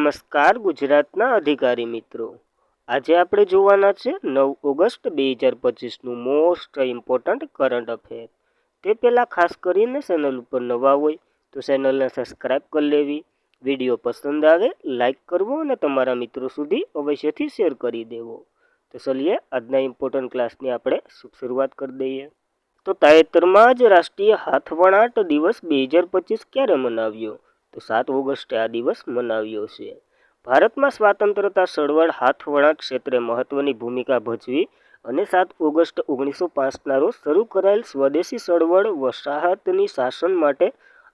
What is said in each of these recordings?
નમસ્કાર ગુજરાતના અધિકારી મિત્રો, આજે આપણે જોવાના છે 9 ઓગસ્ટ 2025નું મોસ્ટ ઇમ્પોર્ટન્ટ કરંટ અફેર. તે પહેલાં ખાસ કરીને ચેનલ ઉપર નવા હોય તો ચેનલને સબસ્ક્રાઈબ કરી લેવી, વિડીયો પસંદ આવે લાઈક કરવો અને તમારા મિત્રો સુધી અવશ્યથી શેર કરી દેવો. તો ચલીએ આજના ઇમ્પોર્ટન્ટ ક્લાસની આપણે શરૂઆત કરી દઈએ. તો તાજેતરમાં જ રાષ્ટ્રીય હાથવણાટ દિવસ 2025 ક્યારે મનાવ્યો? તો 7 ઓગસ્ટે આ દિવસ મનાવ્યો છે. ભારતમાં સ્વાતંત્રતા ચળવળ હાથવણાટ ક્ષેત્રે મહત્વની ભૂમિકા ભજવી અને 7 ઓગસ્ટ 1905ના રોજ શરૂ કરાયેલ સ્વદેશી ચળવળ વસાહતની શાસન માટે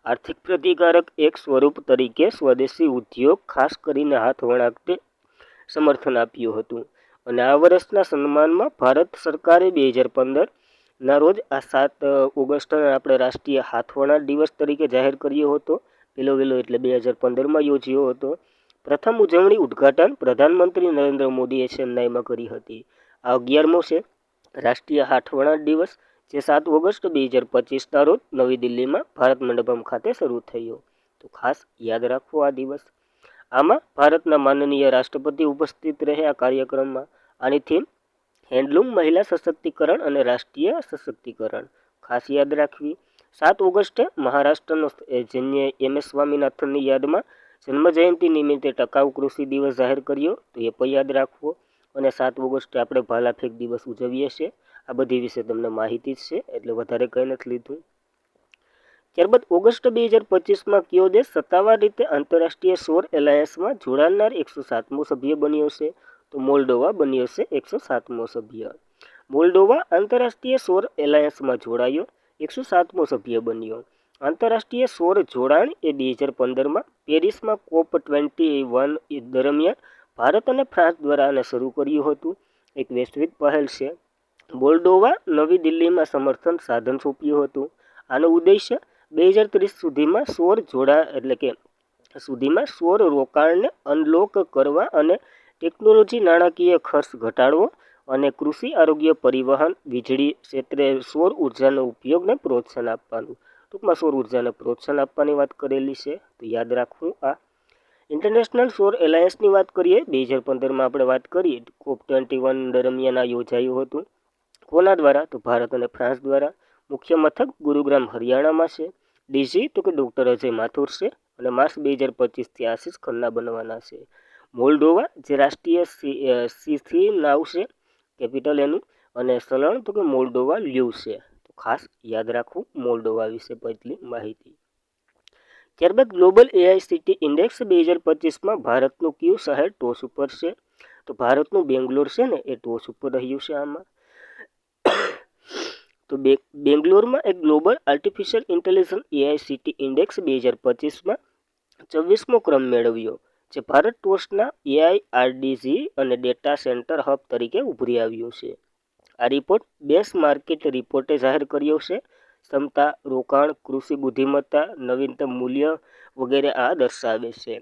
આર્થિક પ્રતિકારક એક સ્વરૂપ તરીકે સ્વદેશી ઉદ્યોગ ખાસ કરીને હાથવણાટને સમર્થન આપ્યું હતું. અને આ વર્ષના સન્માનમાં ભારત સરકારે 2015ના રોજ આ 7 ઓગસ્ટને આપણે રાષ્ટ્રીય હાથવણાટ દિવસ તરીકે જાહેર કર્યો હતો. પેલો એટલે 2015માં યોજ્યો હતો. પ્રથમ ઉજવણી ઉદ્ઘાટન પ્રધાનમંત્રી નરેન્દ્ર મોદીએ ચેન્નાઈમાં કરી હતી. આ 11મો છે રાષ્ટ્રીય હાથવણાટ દિવસ, જે 7 ઓગસ્ટ 2025ના રોજ નવી દિલ્હીમાં ભારત મંડપમ ખાતે શરૂ થયો. તો ખાસ યાદ રાખવો આ દિવસ. આમાં ભારતના માનનીય રાષ્ટ્રપતિ ઉપસ્થિત રહે આ કાર્યક્રમમાં. આની થીમ હેન્ડલૂમ, મહિલા સશક્તિકરણ અને રાષ્ટ્રીય સશક્તિકરણ ખાસ યાદ રાખવી. 7 ઓગસ્ટે મહારાષ્ટ્રનો એમ.એસ. સ્વામીનાથનની યાદમાં જન્મજયંતિ નિમિત્તે ટકાઉ કૃષિ દિવસ જાહેર કર્યો, તો એ પણ યાદ રાખવો. અને 7 ઓગસ્ટે આપણે ભાલા ફેંક દિવસ ઉજવીએ છીએ. આ બધી વિશે તમને માહિતી જ છે, એટલે વધારે કંઈ નથી લીધું. ત્યારબાદ ઓગસ્ટ 2025માં કયો દેશ સત્તાવાર રીતે આંતરરાષ્ટ્રીય સૌર એલાયન્સમાં જોડાનાર 107મો સભ્ય બન્યો છે? તો મોલ્ડોવા બન્યો છે 107મો સભ્ય. મોલ્ડોવા આંતરરાષ્ટ્રીય સૌર એલાયન્સમાં જોડાયો, 107મો સભ્ય બન્યો. આંતરરાષ્ટ્રીય સૌર જોડાણ એ 2015માં પેરિસમાં COP21 દરમિયાન ભારત અને ફ્રાન્સ દ્વારા આને શરૂ કર્યું હતું. એક વૈશ્વિક પહેલ છે. મોલ્ડોવા નવી દિલ્હીમાં સમર્થન સાધન સોંપ્યું હતું. આનો ઉદ્દેશ્ય 2030 સુધીમાં સૌર રોકાણને અનલોક કરવા અને ટેકનોલોજી નાણાકીય ખર્ચ ઘટાડવો અને કૃષિ, આરોગ્ય, પરિવહન, વીજળી ક્ષેત્રે સૌર ઉર્જાનો ઉપયોગને પ્રોત્સાહન આપવાનું. ટૂંકમાં સૌર ઉર્જાને પ્રોત્સાહન આપવાની વાત કરેલી છે, તો યાદ રાખવું આ. ઇન્ટરનેશનલ સૌર એલાયન્સની વાત કરીએ, 2015માં આપણે વાત કરીએ COP21 દરમિયાન આ યોજાયું હતું. કોના દ્વારા? તો ભારત અને ફ્રાન્સ દ્વારા. મુખ્ય મથક ગુરુગ્રામ હરિયાણામાં છે. ડીજી તો કે ડૉક્ટર અજય માથુર છે. અને માર્ચ 2025થી આશીષ ખન્ના બનવાના છે. મોલ્ડોવા જે રાષ્ટ્રીય સી નાવ છે, કેપિટલ એનું, અને ચલણ તો કે મોલ્ડોવા લ્યુ છે. તો ખાસ યાદ રાખવું મોલ્ડોવા વિશે એટલી માહિતી. ત્યારબાદ ગ્લોબલ એઆઈસીટી ઇન્ડેક્સ 2025માં ભારતનું કયું શહેર ટોચ ઉપર છે? તો ભારતનું બેંગ્લોર છે ને એ ટોચ ઉપર રહ્યું છે આમાં. તો બેંગ્લોરમાં એક global artificial intelligence AICT index 2025માં 24મો ક્રમ મેળવ્યો, જે ભારત ટોચના એઆઈઆરડીજી અને ડેટા સેન્ટર હબ તરીકે ઉભરી આવ્યું છે. આ રિપોર્ટ બેન્ચ માર્કેટ રિપોર્ટે જાહેર કર્યો છે. ક્ષમતા, રોકાણ, કૃષિ બુદ્ધિમત્તા, નવીનતમ મૂલ્ય વગેરે આ દર્શાવે છે.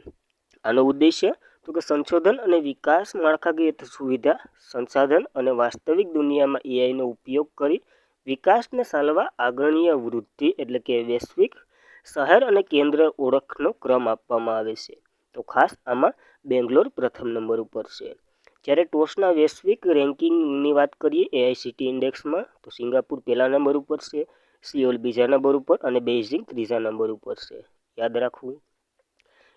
આનો ઉદ્દેશ્ય તો કે સંશોધન અને વિકાસ, માળખાકીય સુવિધા, સંસાધન અને વાસ્તવિક દુનિયામાં એઆઈનો ઉપયોગ કરી વિકાસને ચાલવા આગ્રહણીય વૃદ્ધિ એટલે કે વૈશ્વિક શહેર અને કેન્દ્ર ઓળખનો ક્રમ આપવામાં આવે છે. તો ખાસ આમાં બેંગ્લોર પ્રથમ નંબર ઉપર છે. જ્યારે ટોચના વૈશ્વિક રેન્કિંગની વાત કરીએ એઆઈસીટી ઇન્ડેક્સમાં, તો સિંગાપુર પહેલા નંબર ઉપર છે, સિયોલ બીજા નંબર ઉપર અને બેઇજિંગ ત્રીજા નંબર ઉપર છે. યાદ રાખવું.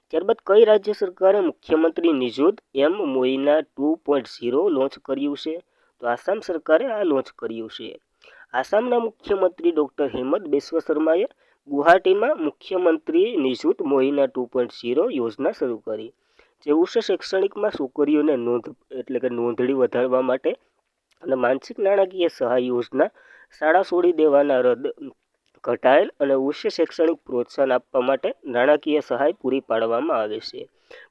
ત્યારબાદ કઈ રાજ્ય સરકારે મુખ્યમંત્રી નિજુત એમ મોઈના 2.0 લોન્ચ કર્યું છે? તો આસામ સરકારે આ લોન્ચ કર્યું છે. આસામના મુખ્યમંત્રી ડૉક્ટર હેમંત બિસ્વ શર્માએ ગુવાહાટીમાં મુખ્યમંત્રી નિજુત મોઈના 2.0 યોજના શરૂ કરી, જે ઉચ્ચ શૈક્ષણિકમાં છોકરીઓને નોંધણી વધારવા માટે અને માનસિક નાણાકીય સહાય યોજના, શાળા છોડી દેવાના રદ, ઘટાયેલ અને ઉચ્ચ શૈક્ષણિક પ્રોત્સાહન આપવા માટે નાણાકીય સહાય પૂરી પાડવામાં આવે છે.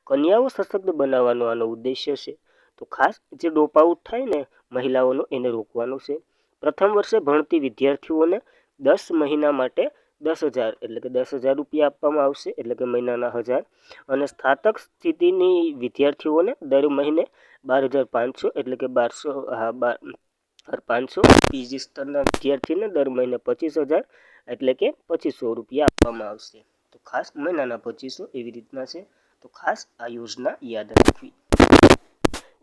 કન્યાઓ સશક્ત બનાવવાનો આનો ઉદ્દેશ્ય છે. તો ખાસ જે ડ્રોપ આઉટ થાય ને મહિલાઓનો, એને રોકવાનો છે. પ્રથમ વર્ષે ભણતી વિદ્યાર્થીઓને 10 મહિના માટે 10,000 રૂપિયા આપવામાં આવશે, એટલે કે મહિનાના 1000. અને સ્નાતક સ્થિતિની વિદ્યાર્થીઓને દર મહિને 12,500, એટલે કે 12,500. પીજી સ્તરના વિદ્યાર્થીને દર મહિને 25,000, એટલે કે 2,500 રૂપિયા આપવામાં આવશે. તો ખાસ મહિનાના 2,500 એવી રીતના છે. તો ખાસ આ યોજના યાદ રાખવી.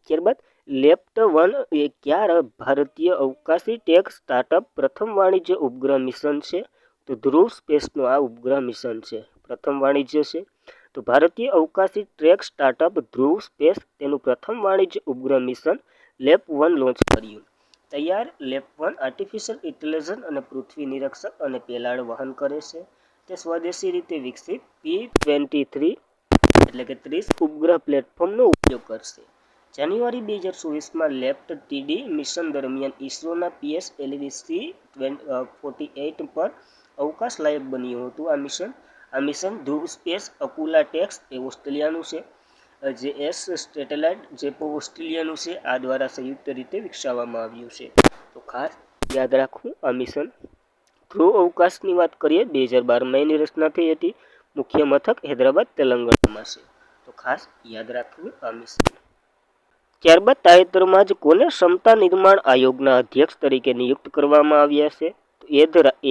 ત્યારબાદ લેફ્ટ વન એ ક્યારે ભારતીય અવકાશી ટેક સ્ટાર્ટઅપ પ્રથમ વાણિજ્ય ઉપગ્રહ મિશન છે? તો ધ્રુવ સ્પેસનું આ ઉપગ્રહ મિશન છે, પ્રથમ વાણિજ્ય છે. તો ભારતીય અવકાશી ટ્રેક સ્ટાર્ટઅપ ધ્રુવ સ્પેસ તેનું પ્રથમ વાણિજ્ય ઉપગ્રહ મિશન લેપ-1 લોન્ચ કર્યું. તૈયાર લેપ-1 આર્ટિફિશિયલ ઇન્ટેલિજન્સ અને પૃથ્વી નિરીક્ષક અને પેલાડ વહન કરે છે. તે સ્વદેશી રીતે વિકસિત P-23 એટલે કે 30 ઉપગ્રહ પ્લેટફોર્મનો ઉપયોગ કરશે. જાન્યુઆરી 2024માં લેફ્ટ-TD મિશન દરમિયાન ઇસરોના PSLV-C-48 પર અવકાશ લાયક બન્યું હતું. આ મિશન ધ્રુવ સ્પેસ અકુલા ટેક્સ એ ઓસ્ટ્રેલિયાનું છે, જેએસ સેટેલાઇટ જે ઓસ્ટ્રેલિયાનું છે, આ દ્વારા સંયુક્ત રીતે વિકસાવવામાં આવ્યું છે. તો ખાસ યાદ રાખવું આ મિશન. ધ્રુવ અવકાશની વાત કરીએ 2012માં એની રચના થઈ હતી. મુખ્ય મથક હૈદરાબાદ તેલંગાણામાં છે. તો ખાસ યાદ રાખવું આ મિશન. ત્યારબાદ તાજેતરમાં જ કોને ક્ષમતા નિર્માણ આયોગના અધ્યક્ષ તરીકે નિયુક્ત કરવામાં આવ્યા છે?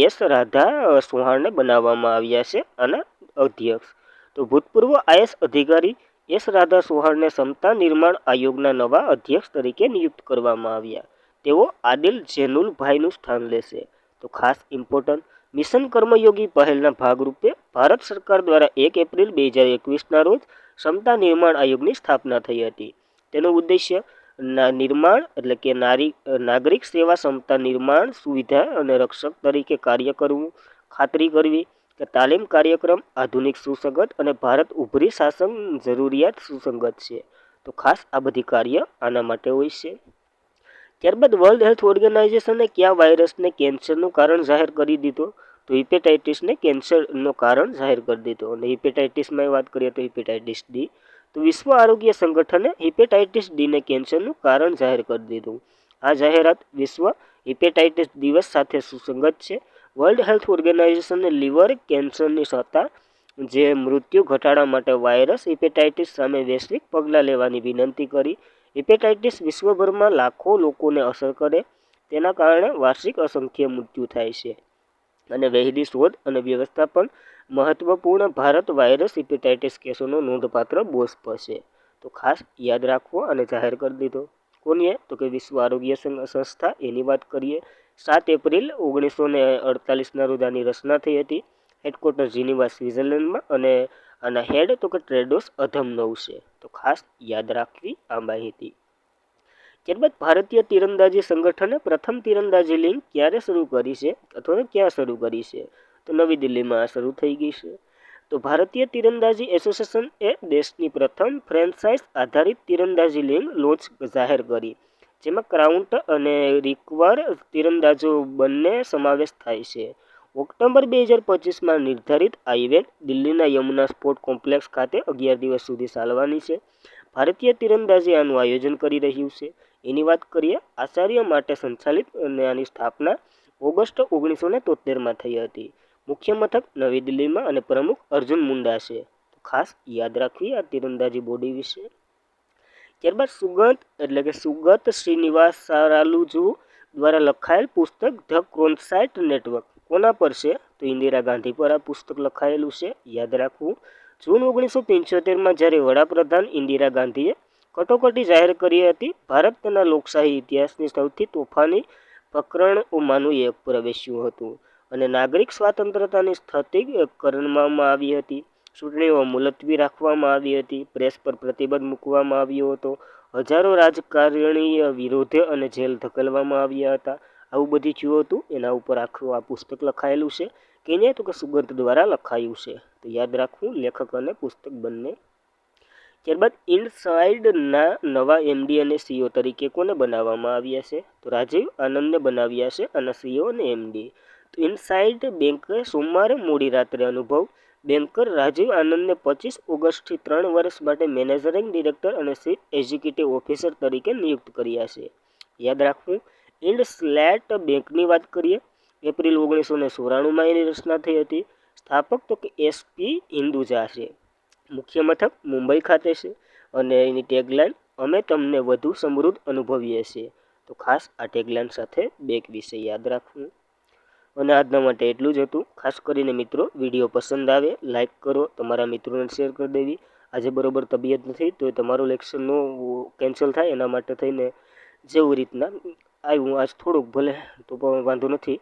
એસ રાધા ચૌહાણને બનાવવામાં આવ્યા છે આના અધ્યક્ષ. તો ભૂતપૂર્વ આઈએએસ અધિકારી એસ રાધા ચૌહાણને ક્ષમતા નિર્માણ આયોગના નવા અધ્યક્ષ તરીકે નિયુક્ત કરવામાં આવ્યા. તેઓ આદિલ જૈનુલભાઈનું સ્થાન લેશે. તો ખાસ ઇમ્પોર્ટન્ટ મિશન કર્મયોગી પહેલના ભાગરૂપે ભારત સરકાર દ્વારા 1 એપ્રિલ 2021ના રોજ ક્ષમતા નિર્માણ આયોગની સ્થાપના થઈ હતી. તેનો ઉદ્દેશ્ય નિર્માણ એટલે કે નાગરિક સેવા ક્ષમતા નિર્માણ સુવિધા અને રક્ષક તરીકે કાર્ય કરવું, ખાતરી કરવી કે તાલીમ કાર્યક્રમ આધુનિક સુસંગત અને ભારત ઉભરી શાસન જરૂરિયાત સુસંગત છે. તો ખાસ આ બધી કાર્ય આના માટે હોય છે. ત્યારબાદ વર્લ્ડ હેલ્થ ઓર્ગેનાઇઝેશને કયા વાયરસને કેન્સરનું કારણ જાહેર કરી દીધો? તો હિપેટાઇટિસને કેન્સરનું કારણ જાહેર કરી દીધો. અને હિપેટાઇટિસમાં વાત કરીએ તો હિપેટાઇટિસ ડી. તો વિશ્વ આરોગ્ય સંગઠને હિપેટાઇટિસ ડીને કેન્સરનું કારણ જાહેર કરી દીધું. આ જાહેરાત વિશ્વ હિપેટાઇટિસ દિવસ સાથે સુસંગત છે. વર્લ્ડ હેલ્થ ઓર્ગેનાઇઝેશને લીવર કેન્સરની સત્તા જે મૃત્યુ ઘટાડવા માટે વાયરસ હિપેટાઇટિસ સામે વૈશ્વિક પગલાં લેવાની વિનંતી કરી. હિપેટાઇટિસ વિશ્વભરમાં લાખો લોકોને અસર કરે, તેના કારણે વાર્ષિક અસંખ્ય મૃત્યુ થાય છે. અને વહેલી શોધ અને વ્યવસ્થાપન મહત્વપૂર્ણ. ભારત વાયરસ હિપેટાઇટિસ કેસોનો નોંધપાત્ર બોસ્પ છે. તો ખાસ યાદ રાખવો અને જાહેર કરી દીધો. કોને? તો કે વિશ્વ આરોગ્ય સંસ્થા. એની વાત કરીએ 7 એપ્રિલ 1948ના રોજ આની રચના થઈ હતી. હેડક્વાર્ટર જીનીવા સ્વિટ્ઝરલેન્ડમાં અને આના હેડ તો કે ટ્રેડોસ અધમનવ છે. તો ખાસ યાદ રાખવી આ માહિતી. ત્યારબાદ ભારતીય તીરંદાજી સંગઠને પ્રથમ તીરંદાજી લીગ ક્યારે શરૂ કરી છે અથવા ક્યાં શરૂ કરી છે? તો નવી દિલ્હીમાં આ શરૂ થઈ ગઈ છે. તો ભારતીય તીરંદાજી એસોસિએશન એ દેશની પ્રથમ ફ્રેન્ચાઇઝ આધારિત તીરંદાજી લીગ લોન્ચ જાહેર કરી, જેમાં ક્રાઉન્ટ અને રિકર્વ તીરંદાજો બંને સમાવેશ થાય છે. ઓક્ટોબર 2025માં નિર્ધારિત આ ઇવેન્ટ દિલ્હીના યમુના સ્પોર્ટ કોમ્પ્લેક્સ ખાતે 11 દિવસ સુધી ચાલવાની છે. ભારતીય તીરંદાજી આનું આયોજન કરી રહ્યું છે. એની વાત કરીએ આચાર્ય માટે સંચાલિત અને આની સ્થાપના ઓગસ્ટ 1973માં થઈ હતી. મુખ્ય મથક નવી દિલ્હીમાં અને પ્રમુખ અર્જુન મુંડા છે. તો ખાસ યાદ રાખવી આ તીરંદાજી બોડી વિશે. ત્યારબાદ સુગત શ્રીનિવાસારાલુજુ દ્વારા લખાયેલ પુસ્તક ધ ક્રોનસાઇટ નેટવર્ક કોના પર છે? તો ઇન્દિરા ગાંધી પર આ પુસ્તક લખાયેલું છે. યાદ રાખવું. જૂન 1975માં જ્યારે વડાપ્રધાન ઇન્દિરા ગાંધીએ કટોકટી જાહેર કરી હતી, ભારત તેના લોકશાહી ઇતિહાસની સૌથી તોફાની પ્રકરણોમાંનું એક પ્રવેશ્યું હતું અને નાગરિક સ્વતંત્રતાની સ્થગિત કરવામાં આવી હતી. ચૂંટણીઓ મુલતવી રાખવામાં આવી હતી. પ્રેસ પર પ્રતિબંધ મૂકવામાં આવ્યો હતો. હજારો રાજકારણીય વિરોધે અને જેલ ધકેલવામાં આવ્યા હતા. આવું બધું થયું હતું. એના ઉપર આખું આ પુસ્તક લખાયેલું છે. કેને? તો કે સુગંધ દ્વારા લખાયું છે. તો યાદ રાખવું લેખક અને પુસ્તક બંને. ત્યારબાદ ઇનસાઇડના નવા એમડી અને સીઓ તરીકે કોને બનાવવામાં આવ્યા છે? તો રાજીવ આનંદને બનાવ્યા છે અને સીઓ અને એમડી. તો ઇનસાઇડ બેંકે સોમવારે મોડી રાત્રે અનુભવ બેન્કર રાજીવ આનંદને 25 ઓગસ્ટથી 3 વર્ષ માટે મેનેજિંગ ડિરેક્ટર અને ચીફ એક્ઝિક્યુટિવ ઓફિસર તરીકે નિયુક્ત કર્યા છે. યાદ રાખવું. ઇન્ડસલેટ બેંકની વાત કરીએ એપ્રિલ 1994માં એની રચના થઈ હતી. સ્થાપક તો કે એસપી હિન્દુજા છે. મુખ્ય મથક મુંબઈ ખાતે છે અને એની ટેગલાઇન અમે તમને વધુ સમૃદ્ધ અનુભવીએ છીએ. તો ખાસ આ ટેગલાઇન સાથે બેંક વિશે યાદ રાખવું. અને આજના માટે એટલું જ હતું. ખાસ કરીને મિત્રો વિડીયો પસંદ આવે લાઇક કરો, તમારા મિત્રોને શેર કરી દેવી આજે બરોબર તબિયત નથી તો તમારું લેક્ચરનો કેન્સલ થાય એના માટે થઈને જેવી રીતના આવ્યું આજ થોડુંક ભલે તો પણ વાંધો નથી,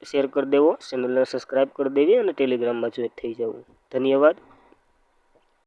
શેર કરી દેવો, ચેનલને સબસ્ક્રાઈબ કરી દેવી અને ટેલિગ્રામમાં જોઈન્ટ થઈ જવું. ધન્યવાદ.